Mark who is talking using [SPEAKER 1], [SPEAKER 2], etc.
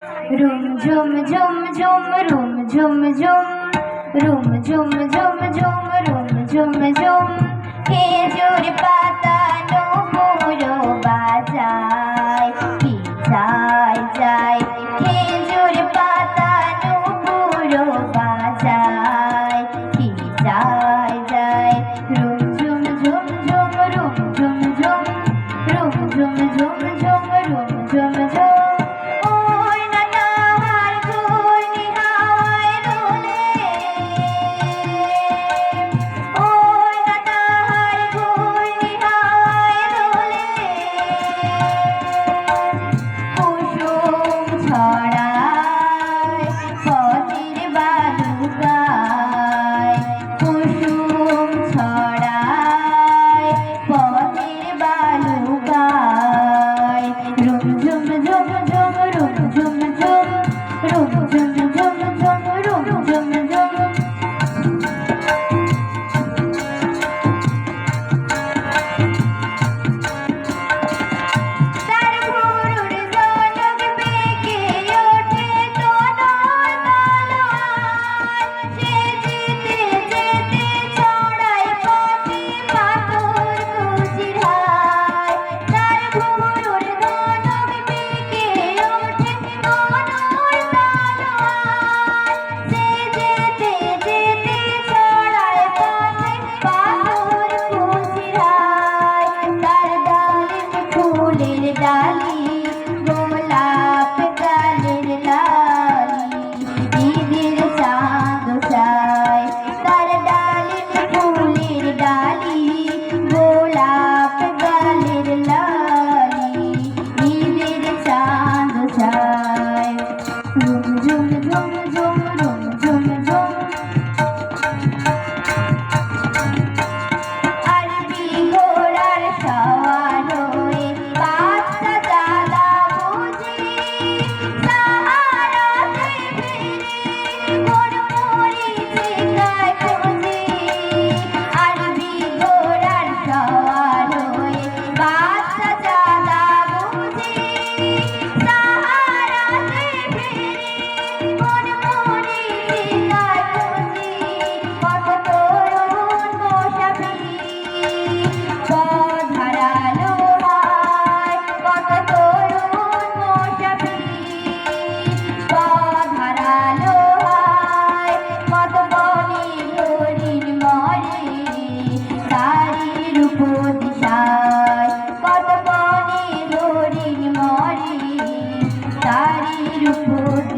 [SPEAKER 1] room ঝুম ঝুম ঝুম room ঝুম ঝুম room ঝুম ঝুম ঝুম room ঝুম ঝুম খেজুর পাতা নুপুরো বাজায় কি যায় যায় খেজুর পাতা নুপুরো বাজায় কি যায় যায় রুম ঝুম ঝুম ঝুম রুম ঝুম ঝুম রুম ঝুম ঝুম ঝুম রুম ঝুম ঝুম তারির উপর